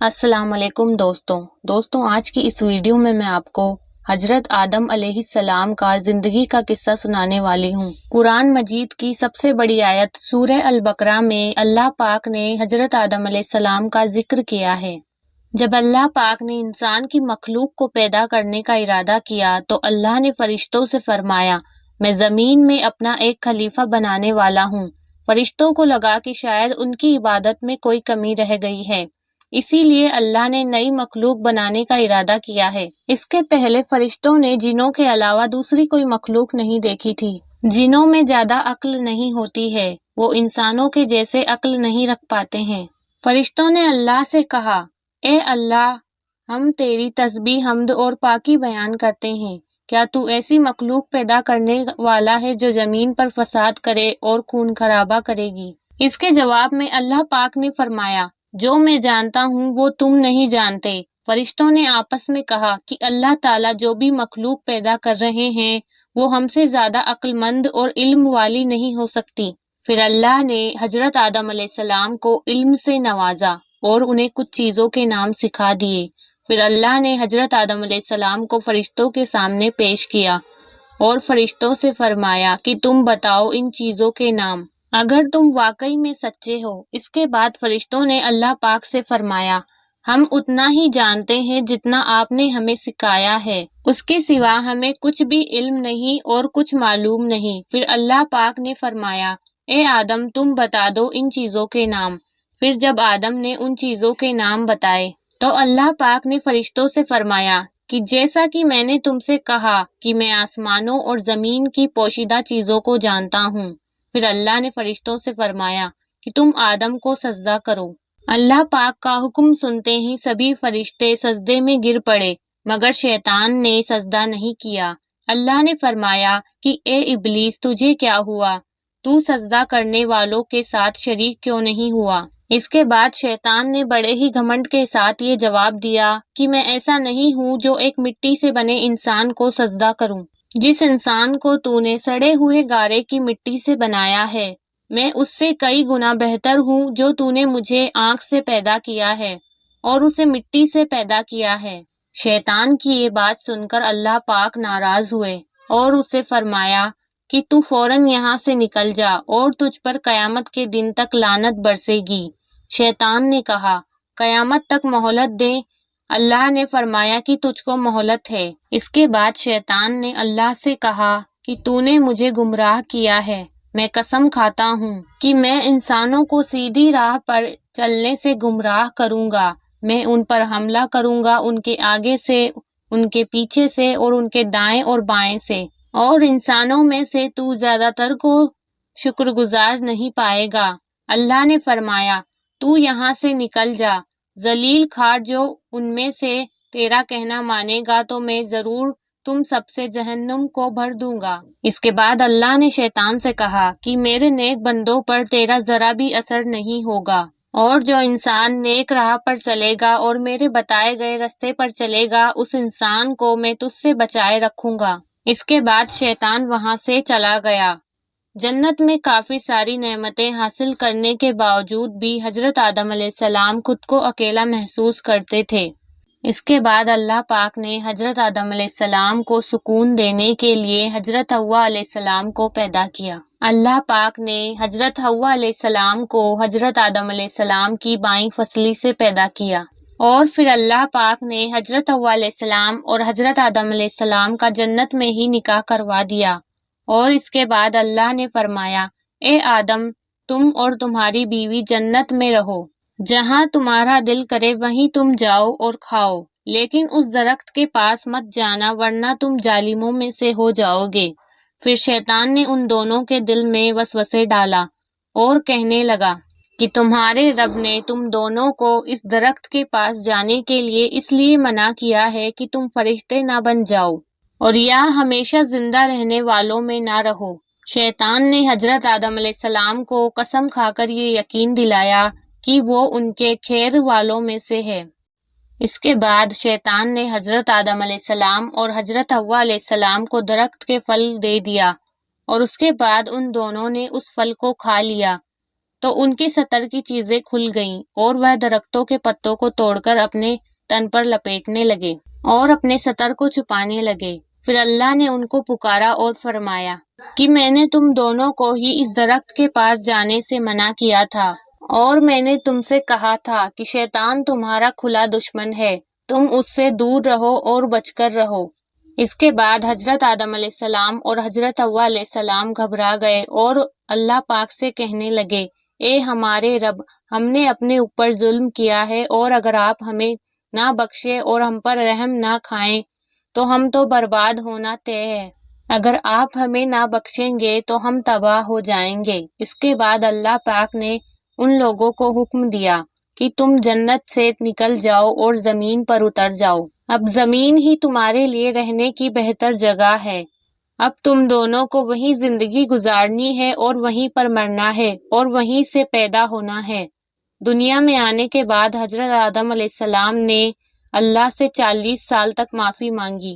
السلام علیکم دوستوں آج کی اس ویڈیو میں آپ کو حضرت آدم علیہ السلام کا زندگی کا قصہ سنانے والی ہوں۔ قرآن مجید کی سب سے بڑی آیت سورہ البقرہ میں اللہ پاک نے حضرت آدم علیہ السلام کا ذکر کیا ہے۔ جب اللہ پاک نے انسان کی مخلوق کو پیدا کرنے کا ارادہ کیا تو اللہ نے فرشتوں سے فرمایا، میں زمین میں اپنا ایک خلیفہ بنانے والا ہوں۔ فرشتوں کو لگا کہ شاید ان کی عبادت میں کوئی کمی رہ گئی ہے، اسی لیے اللہ نے نئی مخلوق بنانے کا ارادہ کیا ہے۔ اس کے پہلے فرشتوں نے جنوں کے علاوہ دوسری کوئی مخلوق نہیں دیکھی تھی۔ جنوں میں زیادہ عقل نہیں ہوتی ہے، وہ انسانوں کے جیسے عقل نہیں رکھ پاتے ہیں۔ فرشتوں نے اللہ سے کہا، اے اللہ، ہم تیری تسبیح، حمد اور پاکی بیان کرتے ہیں۔ کیا تو ایسی مخلوق پیدا کرنے والا ہے جو زمین پر فساد کرے اور خون خرابہ کرے گی؟ اس کے جواب میں اللہ پاک نے فرمایا، جو میں جانتا ہوں وہ تم نہیں جانتے۔ فرشتوں نے آپس میں کہا کہ اللہ تعالیٰ جو بھی مخلوق پیدا کر رہے ہیں وہ ہم سے زیادہ عقل مند اور علم والی نہیں ہو سکتی۔ پھر اللہ نے حضرت آدم علیہ السلام کو علم سے نوازا اور انہیں کچھ چیزوں کے نام سکھا دیے۔ پھر اللہ نے حضرت آدم علیہ السلام کو فرشتوں کے سامنے پیش کیا اور فرشتوں سے فرمایا کہ تم بتاؤ ان چیزوں کے نام، اگر تم واقعی میں سچے ہو۔ اس کے بعد فرشتوں نے اللہ پاک سے فرمایا، ہم اتنا ہی جانتے ہیں جتنا آپ نے ہمیں سکھایا ہے، اس کے سوا ہمیں کچھ بھی علم نہیں اور کچھ معلوم نہیں۔ پھر اللہ پاک نے فرمایا، اے آدم، تم بتا دو ان چیزوں کے نام۔ پھر جب آدم نے ان چیزوں کے نام بتائے تو اللہ پاک نے فرشتوں سے فرمایا کہ جیسا کہ میں نے تم سے کہا کہ میں آسمانوں اور زمین کی پوشیدہ چیزوں کو جانتا ہوں۔ پھر اللہ نے فرشتوں سے فرمایا کہ تم آدم کو سجدہ کرو۔ اللہ پاک کا حکم سنتے ہی سبھی فرشتے سجدے میں گر پڑے، مگر شیطان نے سجدہ نہیں کیا۔ اللہ نے فرمایا کہ اے ابلیس، تجھے کیا ہوا؟ تو سجدہ کرنے والوں کے ساتھ شریک کیوں نہیں ہوا؟ اس کے بعد شیطان نے بڑے ہی گھمنڈ کے ساتھ یہ جواب دیا کہ میں ایسا نہیں ہوں جو ایک مٹی سے بنے انسان کو سجدہ کروں۔ جس انسان کو تو نے سڑے ہوئے گارے کی مٹی سے بنایا ہے، میں اس سے کئی گنا بہتر ہوں جو تو نے مجھے آنکھ سے پیدا کیا ہے اور اسے مٹی سے پیدا کیا ہے۔ شیطان کی یہ بات سن کر اللہ پاک ناراض ہوئے اور اسے فرمایا کہ تو فوراً یہاں سے نکل جا اور تجھ پر قیامت کے دن تک لعنت برسے گی۔ شیطان نے کہا، قیامت تک مہلت دیں؟ اللہ نے فرمایا کہ تجھ کو مہلت ہے۔ اس کے بعد شیطان نے اللہ سے کہا کہ تو نے مجھے گمراہ کیا ہے، میں قسم کھاتا ہوں کہ میں انسانوں کو سیدھی راہ پر چلنے سے گمراہ کروں گا۔ میں ان پر حملہ کروں گا، ان کے آگے سے، ان کے پیچھے سے اور ان کے دائیں اور بائیں سے، اور انسانوں میں سے تو زیادہ تر کو شکر گزار نہیں پائے گا۔ اللہ نے فرمایا، تو یہاں سے نکل جا، ذلیل کھار، جو ان میں سے تیرا کہنا مانے گا تو میں ضرور تم سب سے جہنم کو بھر دوں گا۔ اس کے بعد اللہ نے شیطان سے کہا کہ میرے نیک بندوں پر تیرا ذرا بھی اثر نہیں ہوگا، اور جو انسان نیک راہ پر چلے گا اور میرے بتائے گئے رستے پر چلے گا، اس انسان کو میں تجھ سے بچائے رکھوں گا۔ اس کے بعد شیطان وہاں سے چلا گیا۔ جنت میں کافی ساری نعمتیں حاصل کرنے کے باوجود بھی حضرت آدم علیہ السلام خود کو اکیلا محسوس کرتے تھے۔ اس کے بعد اللہ پاک نے حضرت آدم علیہ السلام کو سکون دینے کے لیے حضرت حوا علیہ السلام کو پیدا کیا۔ اللہ پاک نے حضرت حوا علیہ السلام کو حضرت آدم علیہ السلام کی بائیں فصلی سے پیدا کیا، اور پھر اللہ پاک نے حضرت حوا علیہ السلام اور حضرت آدم علیہ السلام کا جنت میں ہی نکاح کروا دیا، اور اس کے بعد اللہ نے فرمایا، اے آدم، تم اور تمہاری بیوی جنت میں رہو، جہاں تمہارا دل کرے وہیں تم جاؤ اور کھاؤ، لیکن اس درخت کے پاس مت جانا ورنہ تم ظالموں میں سے ہو جاؤ گے۔ پھر شیطان نے ان دونوں کے دل میں وسوسے ڈالا اور کہنے لگا کہ تمہارے رب نے تم دونوں کو اس درخت کے پاس جانے کے لیے اس لیے منع کیا ہے کہ تم فرشتے نہ بن جاؤ اور یا ہمیشہ زندہ رہنے والوں میں نہ رہو۔ شیطان نے حضرت آدم علیہ السلام کو قسم کھا کر یہ یقین دلایا کہ وہ ان کے خیر والوں میں سے ہے۔ اس کے بعد شیطان نے حضرت آدم علیہ السلام اور حضرت حوا علیہ السلام کو درخت کے پھل دے دیا، اور اس کے بعد ان دونوں نے اس پھل کو کھا لیا۔ تو ان کے سطر کی چیزیں کھل گئیں اور وہ درختوں کے پتوں کو توڑ کر اپنے تن پر لپیٹنے لگے اور اپنے سطر کو چھپانے لگے۔ پھر اللہ نے ان کو پکارا اور فرمایا کہ میں نے تم دونوں کو ہی اس درخت کے پاس جانے سے منع کیا تھا، اور میں نے تم سے کہا تھا کہ شیطان تمہارا کھلا دشمن ہے، تم اس سے دور رہو اور بچ کر رہو۔ اس کے بعد حضرت آدم علیہ السلام اور حضرت حوا علیہ السلام گھبرا گئے اور اللہ پاک سے کہنے لگے، اے ہمارے رب، ہم نے اپنے اوپر ظلم کیا ہے، اور اگر آپ ہمیں نہ بخشے اور ہم پر رحم نہ کھائیں تو ہم تو برباد ہونا طے ہے۔ اگر آپ ہمیں نہ بخشیں گے تو ہم تباہ ہو جائیں گے۔ اس کے بعد اللہ پاک نے ان لوگوں کو حکم دیا کہ تم جنت سے نکل جاؤ اور زمین پر اتر جاؤ، اب زمین ہی تمہارے لیے رہنے کی بہتر جگہ ہے، اب تم دونوں کو وہیں زندگی گزارنی ہے اور وہیں پر مرنا ہے اور وہیں سے پیدا ہونا ہے۔ دنیا میں آنے کے بعد حضرت آدم علیہ السلام نے اللہ سے 40 سال تک معافی مانگی۔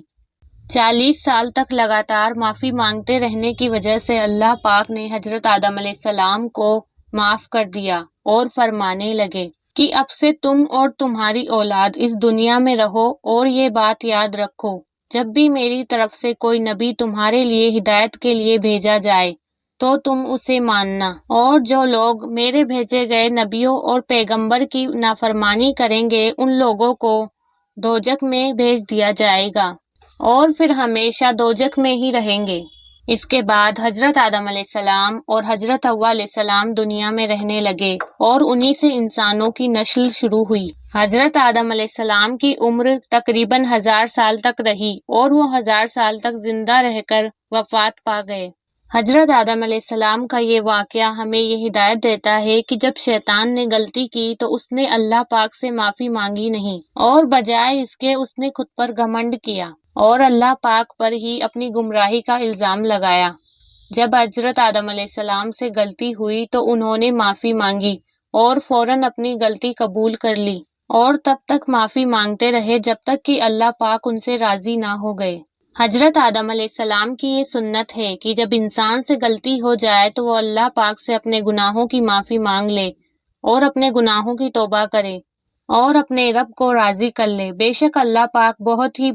40 سال تک لگاتار معافی مانگتے رہنے کی وجہ سے اللہ پاک نے حضرت آدم علیہ السلام کو معاف کر دیا اور فرمانے لگے کہ اب سے تم اور تمہاری اولاد اس دنیا میں رہو، اور یہ بات یاد رکھو، جب بھی میری طرف سے کوئی نبی تمہارے لیے ہدایت کے لیے بھیجا جائے تو تم اسے ماننا، اور جو لوگ میرے بھیجے گئے نبیوں اور پیغمبر کی نافرمانی کریں گے ان لوگوں کو دوزخ میں بھیج دیا جائے گا اور پھر ہمیشہ دوزخ میں ہی رہیں گے۔ اس کے بعد حضرت آدم علیہ السلام اور حضرت حوا علیہ السلام دنیا میں رہنے لگے اور انہی سے انسانوں کی نسل شروع ہوئی۔ حضرت آدم علیہ السلام کی عمر تقریباً 1000 سال تک رہی اور وہ 1000 سال تک زندہ رہ کر وفات پا گئے۔ حضرت آدم علیہ السلام کا یہ واقعہ ہمیں یہ ہدایت دیتا ہے کہ جب شیطان نے غلطی کی تو اس نے اللہ پاک سے معافی مانگی نہیں، اور بجائے اس کے اس نے خود پر گھمنڈ کیا اور اللہ پاک پر ہی اپنی گمراہی کا الزام لگایا۔ جب حضرت آدم علیہ السلام سے غلطی ہوئی تو انہوں نے معافی مانگی اور فوراً اپنی غلطی قبول کر لی، اور تب تک معافی مانگتے رہے جب تک کہ اللہ پاک ان سے راضی نہ ہو گئے۔ حضرت آدم علیہ السلام کی یہ سنت ہے کہ جب انسان سے غلطی ہو جائے تو وہ اللہ پاک سے اپنے گناہوں کی معافی مانگ لے اور اپنے گناہوں کی توبہ کرے اور اپنے رب کو راضی کر لے۔ بے شک اللہ پاک بہت ہی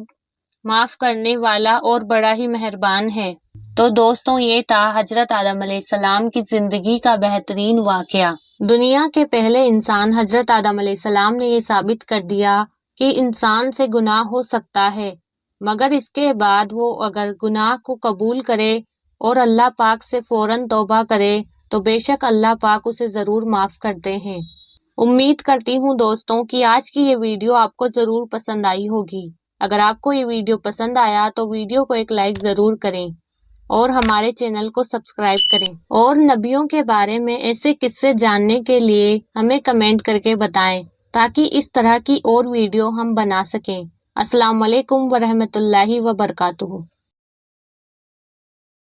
معاف کرنے والا اور بڑا ہی مہربان ہے۔ تو دوستوں، یہ تھا حضرت آدم علیہ السلام کی زندگی کا بہترین واقعہ۔ دنیا کے پہلے انسان حضرت آدم علیہ السلام نے یہ ثابت کر دیا کہ انسان سے گناہ ہو سکتا ہے، مگر اس کے بعد وہ اگر گناہ کو قبول کرے اور اللہ پاک سے فوراً توبہ کرے تو بے شک اللہ پاک اسے ضرور معاف کرتے ہیں۔ امید کرتی ہوں دوستوں کہ آج کی یہ ویڈیو آپ کو ضرور پسند آئی ہوگی۔ اگر آپ کو یہ ویڈیو پسند آیا تو ویڈیو کو ایک لائک ضرور کریں اور ہمارے چینل کو سبسکرائب کریں، اور نبیوں کے بارے میں ایسے قصے جاننے کے لیے ہمیں کمنٹ کر کے بتائیں تاکہ اس طرح کی اور ویڈیو ہم بنا سکیں۔ السلام علیکم ورحمۃ اللہ وبرکاتہ۔